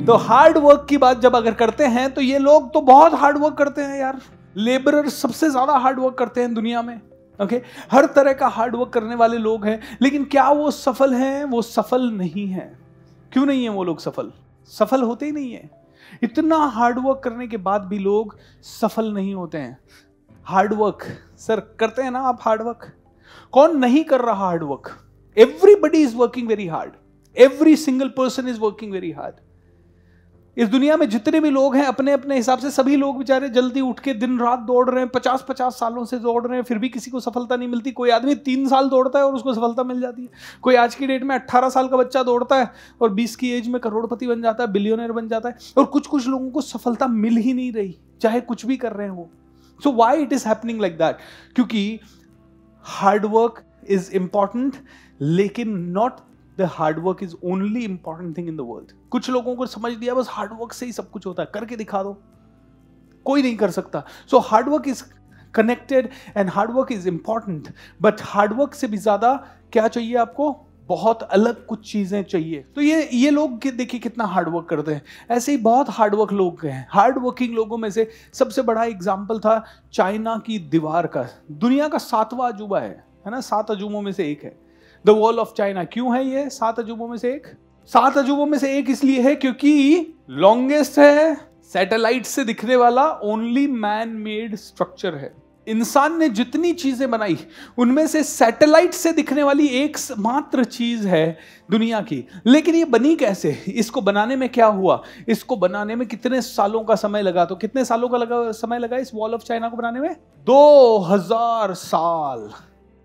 तो hard work की बात जब अगर करते हैं तो ये लोग तो बहुत हार्ड वर्क करते हैं यार, लेबरर सबसे ज्यादा हार्ड वर्क करते हैं दुनिया में। ओके, हर तरह का हार्ड वर्क करने वाले लोग हैं, लेकिन क्या वो सफल हैं? वो सफल नहीं है। क्यों नहीं है वो लोग सफल? सफल होते ही नहीं है। इतना हार्ड वर्क करने के बाद भी लोग सफल नहीं होते हैं। हार्ड वर्क सर करते हैं ना आप? हार्ड वर्क कौन नहीं कर रहा? Hard work everybody is working very hard, every single person is working very hard. इस दुनिया में जितने भी लोग हैं अपने अपने हिसाब से सभी लोग बेचारे जल्दी उठ के दिन रात दौड़ रहे हैं, 50-50 सालों से दौड़ रहे हैं, फिर भी किसी को सफलता नहीं मिलती। कोई आदमी 3 साल दौड़ता है और उसको सफलता मिल जाती है। कोई आज की डेट में 18 साल का बच्चा दौड़ता है और 20 की एज में करोड़पति बन जाता है, बिलियनर बन जाता है। और कुछ कुछ लोगों को सफलता मिल ही नहीं रही, चाहे कुछ भी कर रहे हैं वो। So why it is happening like that? क्योंकि हार्ड वर्क इज इंपॉर्टेंट, लेकिन not The hard work is only important thing in the world. कुछ लोगों को समझ लिया बस हार्ड वर्क से ही सब कुछ होता है, करके दिखा दो, कोई नहीं कर सकता। So hard work is connected and hard work is important, but hard work से भी ज्यादा क्या चाहिए आपको? बहुत अलग कुछ चीजें चाहिए। तो ये लोग देखिए कितना हार्ड वर्क करते हैं। ऐसे ही बहुत हार्ड वर्क लोग हैं। हार्ड वर्किंग लोगों में से सबसे बड़ा एग्जाम्पल था चाइना की दीवार का। दुनिया का 7वां अजूबा है ना, 7 अजूबों में से एक है द वॉल ऑफ चाइना। क्यों है ये 7 अजूबों में से एक? 7 अजूबों में से एक इसलिए है क्योंकि लॉन्गेस्ट है, सैटेलाइट से दिखने वाला ओनली मैन मेड स्ट्रक्चर है। इंसान ने जितनी चीजें बनाई उनमें से सैटेलाइट से दिखने वाली एक मात्र चीज है दुनिया की। लेकिन ये बनी कैसे? इसको बनाने में क्या हुआ? इसको बनाने में कितने सालों का समय लगा? तो कितने सालों का समय लगा इस वॉल ऑफ चाइना को बनाने में? 2000 साल।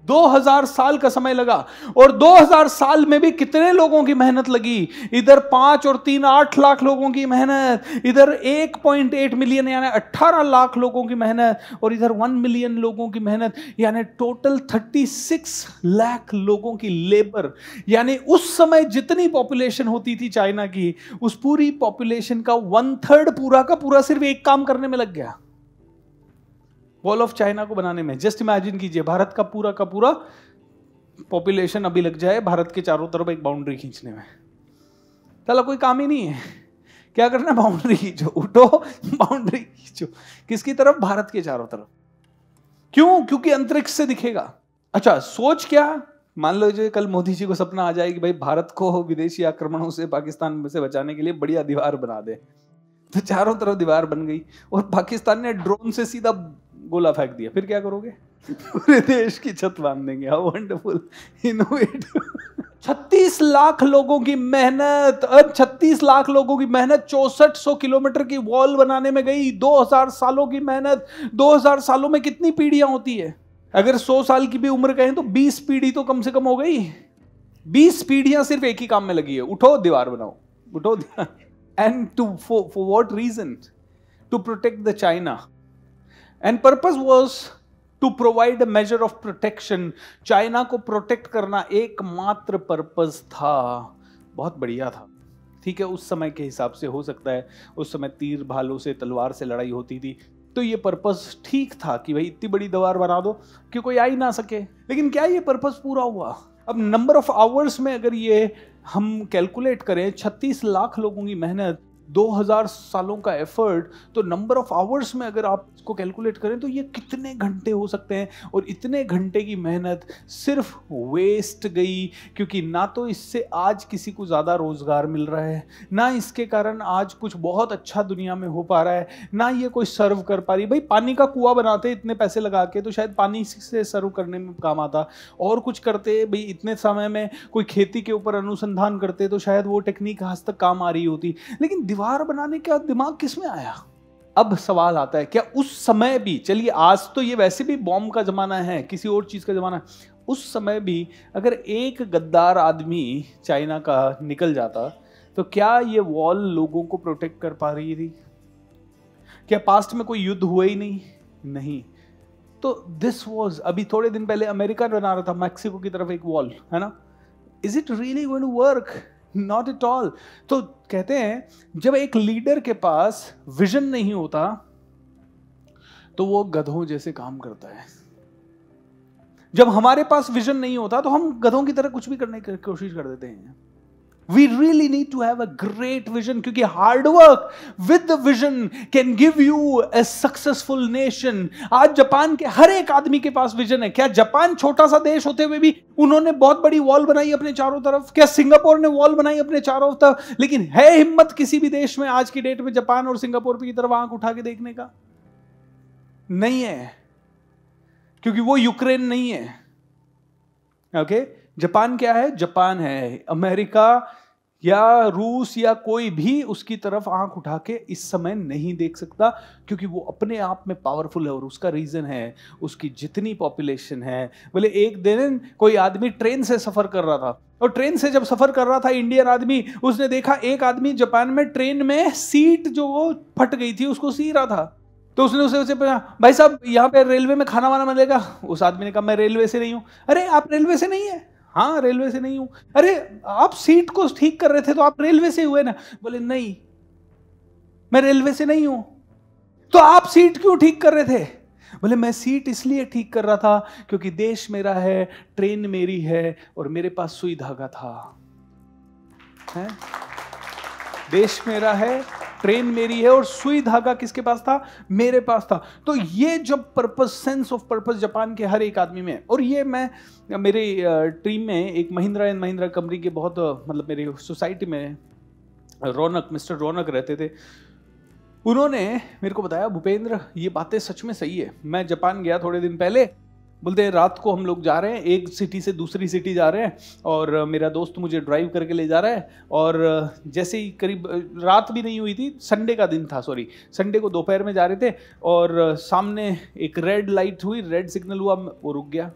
2000 साल का समय लगा। और 2000 साल में भी कितने लोगों की मेहनत लगी? इधर 5 और 3 8 लाख लोगों की मेहनत, इधर 1.8 मिलियन यानी 18 लाख लोगों की मेहनत, और इधर 1 मिलियन लोगों की मेहनत, यानी टोटल 36 लाख लोगों की लेबर। यानी उस समय जितनी पॉपुलेशन होती थी चाइना की, उस पूरी पॉपुलेशन का 1/3 पूरा का पूरा सिर्फ एक काम करने में लग गया, वॉल ऑफ चाइना को बनाने में। जस्ट इमेजिन कीजिए भारत का पूरा पॉपुलेशन अभी लग जाए भारत के चारों तरफ एक बाउंड्री खींचने में। चलो कोई काम ही नहीं है, क्या करना? बाउंड्री खींचो, उठो बाउंड्री खींचो। किसकी तरफ? भारत के चारों तरफ। क्यों? क्योंकि अंतरिक्ष से दिखेगा। अच्छा सोच क्या, मान लो जो कल मोदी जी को सपना आ जाए कि भाई भारत को विदेशी आक्रमणों से, पाकिस्तान से बचाने के लिए बढ़िया दीवार बना दे, तो चारों तरफ दीवार बन गई और पाकिस्तान ने ड्रोन से सीधा गोला फेंक दिया, फिर क्या करोगे? पूरे देश की छत बांध देंगे। How wonderful, innovative. 36 लाख लोगों की मेहनत, 36 लाख लोगों की मेहनत 6400 किलोमीटर की वॉल बनाने में गई। 2000 सालों की मेहनत। 2000 सालों में कितनी पीढ़ियां होती है? अगर 100 साल की भी उम्र कहें तो 20 पीढ़ी तो कम से कम हो गई। 20 पीढ़ियां सिर्फ एक ही काम में लगी है, उठो दीवार बनाओ, उठो। And to for what reason? To protect the China. And purpose was to provide a measure of protection. China को प्रोटेक्ट करना एकमात्र पर्पस था। बहुत बढ़िया था, ठीक है। उस समय के हिसाब से हो सकता है उस समय तीर भालों से, तलवार से लड़ाई होती थी, तो ये पर्पस ठीक था कि भाई इतनी बड़ी दीवार बना दो कि कोई आ ही ना सके। लेकिन क्या ये पर्पस पूरा हुआ? अब नंबर ऑफ आवर्स में अगर ये हम कैलकुलेट करें, 36 लाख लोगों की मेहनत, 2000 सालों का एफर्ट, तो नंबर ऑफ आवर्स में अगर आप इसको कैलकुलेट करें तो ये कितने घंटे हो सकते हैं? और इतने घंटे की मेहनत सिर्फ वेस्ट गई, क्योंकि ना तो इससे आज किसी को ज़्यादा रोजगार मिल रहा है, ना इसके कारण आज कुछ बहुत अच्छा दुनिया में हो पा रहा है, ना ये कोई सर्व कर पा रही। भाई पानी का कुआं बनाते इतने पैसे लगा के तो शायद पानी से सर्व करने में काम आता, और कुछ करते भाई इतने समय में कोई खेती के ऊपर अनुसंधान करते तो शायद वो टेक्निक आज तक काम आ रही होती। लेकिन दीवार बनाने का दिमाग किसमें आया? अब सवाल आता है, क्या उस समय भी, चलिए आज तो ये वैसे भी बॉम्ब का जमाना है, किसी और चीज का जमाना है, उस समय भी अगर एक गद्दार आदमी चाइना का निकल जाता तो क्या ये वॉल लोगों को प्रोटेक्ट कर पा रही थी? क्या पास्ट में कोई युद्ध हुआ ही नहीं। तो दिस वाज, अभी थोड़े दिन पहले अमेरिका बना रहा था मैक्सिको की तरफ एक वॉल, है ना। Is it really going to work? Not at all. तो कहते हैं जब एक लीडर के पास विजन नहीं होता तो वो गधों जैसे काम करता है। जब हमारे पास विजन नहीं होता तो हम गधों की तरह कुछ भी करने की कोशिश कर देते हैं। We really need to have a great vision, क्योंकि hard work with the vision can give you a successful nation. आज जापान के हर एक आदमी के पास विजन है। क्या जापान छोटा सा देश होते हुए भी उन्होंने बहुत बड़ी वॉल बनाई अपने चारों तरफ? क्या सिंगापुर ने वॉल बनाई अपने चारों तरफ? लेकिन है हिम्मत किसी भी देश में आज की डेट में जापान और सिंगापुर की तरफ आंख उठा के देखने का? नहीं है, क्योंकि वो यूक्रेन नहीं है। ओके, जापान क्या है? जापान है। अमेरिका या रूस या कोई भी उसकी तरफ आंख उठा के इस समय नहीं देख सकता, क्योंकि वो अपने आप में पावरफुल है। और उसका रीजन है उसकी जितनी पॉपुलेशन है। बोले एक दिन कोई आदमी ट्रेन से सफर कर रहा था, और ट्रेन से जब सफर कर रहा था इंडियन आदमी, उसने देखा एक आदमी जापान में ट्रेन में सीट जो वो फट गई थी उसको सी रहा था। तो उसने उसे पूछा, भाई साहब यहाँ पे रेलवे में खाना वाना मिलेगा? उस आदमी ने कहा, मैं रेलवे से नहीं हूं। अरे आप रेलवे से नहीं है? हाँ रेलवे से नहीं हूं। अरे आप सीट को ठीक कर रहे थे तो आप रेलवे से हुए ना? बोले नहीं, मैं रेलवे से नहीं हूं। तो आप सीट क्यों ठीक कर रहे थे? बोले मैं सीट इसलिए ठीक कर रहा था क्योंकि देश मेरा है, ट्रेन मेरी है और मेरे पास सुई धागा था। है? देश मेरा है, ट्रेन मेरी है और सुई धागा किसके पास था? मेरे पास था। तो ये जब purpose, sense of purpose Japan के हर एक आदमी में। और ये मैं मेरे टीम में एक महिंद्रा एंड महिंद्रा कंपनी के बहुत मतलब मेरी सोसाइटी में रौनक, मिस्टर रौनक रहते थे। उन्होंने मेरे को बताया, भूपेंद्र ये बातें सच में सही है। मैं जापान गया थोड़े दिन पहले, बोलते हैं रात को हम लोग जा रहे हैं, एक सिटी से दूसरी सिटी जा रहे हैं और मेरा दोस्त मुझे ड्राइव करके ले जा रहा है। और जैसे ही करीब रात भी नहीं हुई थी, संडे का दिन था, सॉरी संडे को दोपहर में जा रहे थे और सामने एक रेड लाइट हुई, रेड सिग्नल हुआ, वो रुक गया।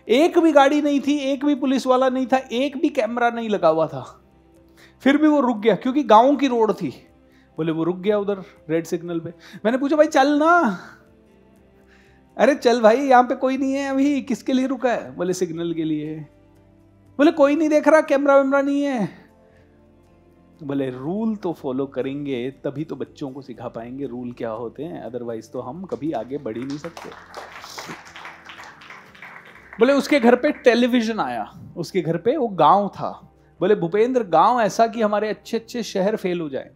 एक भी गाड़ी नहीं थी, एक भी पुलिस वाला नहीं था, एक भी कैमरा नहीं लगा हुआ था, फिर भी वो रुक गया क्योंकि गाँव की रोड थी। बोले वो रुक गया उधर रेड सिग्नल पे। मैंने पूछा भाई चल ना। अरे चल भाई, यहाँ पे कोई नहीं है अभी, किसके लिए रुका है? बोले सिग्नल के लिए। बोले कोई नहीं देख रहा, कैमरा वैमरा नहीं है? बोले रूल तो फॉलो करेंगे तभी तो बच्चों को सिखा पाएंगे रूल क्या होते हैं, अदरवाइज तो हम कभी आगे बढ़ ही नहीं सकते। बोले उसके घर पे टेलीविजन आया, उसके घर पे, वो गांव था। बोले भूपेंद्र गांव ऐसा कि हमारे अच्छे अच्छे शहर फेल हो जाए,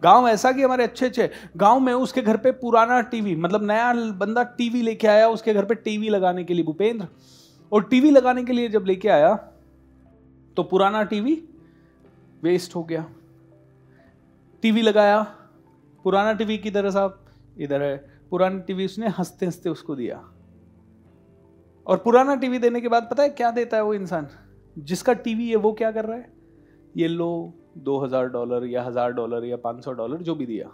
गांव ऐसा कि हमारे अच्छे अच्छे गांव में उसके घर पे पुराना टीवी, मतलब नया बंदा टीवी लेके आया उसके घर पे टीवी लगाने के लिए भूपेंद्र। और टीवी लगाने के लिए जब लेके आया तो पुराना टीवी वेस्ट हो गया। टीवी लगाया, पुराना टीवी किधर है साहब? इधर है। पुराना टीवी उसने हंसते हंसते उसको दिया। और पुराना टीवी देने के बाद पता है क्या देता है वो इंसान? जिसका टीवी है वो क्या कर रहा है? ये लो $2000 या $1000 या $500 जो भी दिया।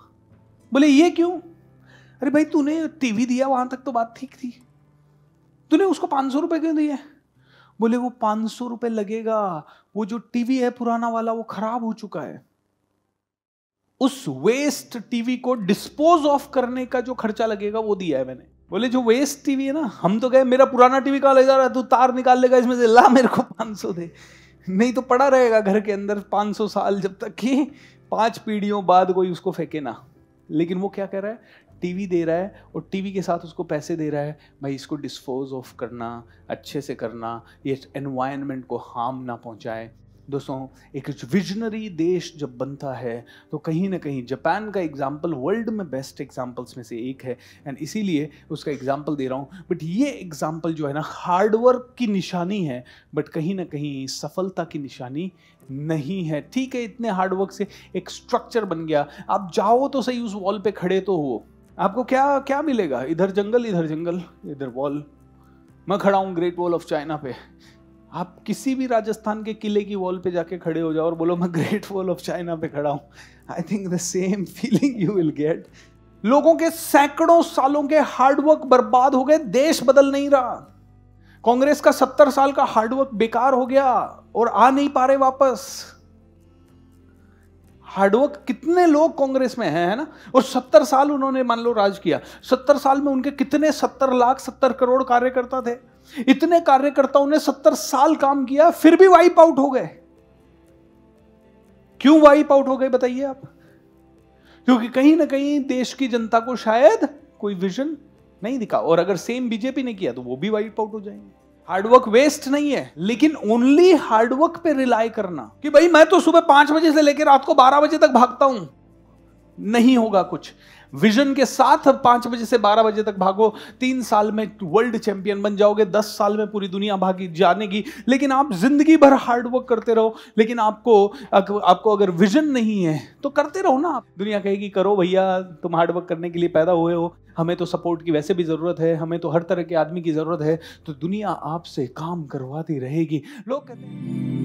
बोले ये क्यों? अरे भाई तूने टीवी दिया, वहां तक तो बात ठीक थी, तूने उसको $500 क्यों दिए? बोले वो $500 लगेगा, वो जो टीवी है पुराना वाला वो खराब हो चुका है। उस वेस्ट टीवी को डिस्पोज ऑफ करने का जो खर्चा लगेगा वो दिया है मैंने। बोले जो वेस्ट टीवी है ना, हम तो कहे मेरा पुराना टीवी कहाँ ले जा रहा है, तू तार निकाल लेगा इसमें से, ला मेरे को 500 दे, नहीं तो पड़ा रहेगा घर के अंदर 500 साल, जब तक कि 5 पीढ़ियों बाद कोई उसको फेंके ना। लेकिन वो क्या कर रहा है? टीवी दे रहा है और टीवी के साथ उसको पैसे दे रहा है, भाई इसको डिस्पोज ऑफ करना, अच्छे से करना, ये एनवायरनमेंट को हार्म ना पहुंचाए। दोस्तों एक विजनरी देश जब बनता है तो कहीं ना कहीं जापान का एग्जाम्पल वर्ल्ड में बेस्ट एग्जाम्पल्स में से एक है, एंड इसीलिए उसका एग्जाम्पल दे रहा हूँ। बट ये एग्जाम्पल जो है ना, हार्डवर्क की निशानी है, बट कहीं ना कहीं सफलता की निशानी नहीं है। ठीक है, इतने हार्डवर्क से एक स्ट्रक्चर बन गया, आप जाओ तो सही उस वॉल पे खड़े तो हो, आपको क्या क्या मिलेगा? इधर जंगल, इधर जंगल, इधर वॉल। मैं खड़ा हूँ ग्रेट वॉल ऑफ चाइना पे, आप किसी भी राजस्थान के किले की वॉल पे जाके खड़े हो जाओ और बोलो मैं ग्रेट वॉल ऑफ चाइना पे खड़ा हूं, I think the same feeling you will get. लोगों के सैकड़ों सालों के हार्डवर्क बर्बाद हो गए, देश बदल नहीं रहा। कांग्रेस का 70 साल का हार्डवर्क बेकार हो गया और आ नहीं पा रहे वापस। हार्डवर्क कितने लोग कांग्रेस में हैं, है ना? और 70 साल उन्होंने मान लो राज किया, 70 साल में उनके कितने 70 लाख 70 करोड़ कार्यकर्ता थे। इतने कार्यकर्ताओं ने 70 साल काम किया, फिर भी वाइप आउट हो गए। क्यों वाइप आउट हो गए बताइए आप? क्योंकि कहीं ना कहीं देश की जनता को शायद कोई विजन नहीं दिखा। और अगर सेम बीजेपी ने किया तो वो भी वाइप आउट हो जाएंगे। हार्डवर्क वेस्ट नहीं है, लेकिन ओनली हार्डवर्क पे रिलाई करना कि भाई मैं तो सुबह 5 बजे से लेकर रात को 12 बजे तक भागता हूं, नहीं होगा कुछ। विजन के साथ 5 बजे से 12 बजे तक भागो, 3 साल में वर्ल्ड चैंपियन बन जाओगे, 10 साल में पूरी दुनिया भागी जानेगी। लेकिन आप जिंदगी भर हार्डवर्क करते रहो, लेकिन आपको अगर विजन नहीं है तो करते रहो ना। दुनिया कहेगी करो भैया, तुम हार्डवर्क करने के लिए पैदा हुए हो, हमें तो सपोर्ट की वैसे भी जरूरत है, हमें तो हर तरह के आदमी की जरूरत है, तो दुनिया आपसे काम करवाती रहेगी। लोग कहते हैं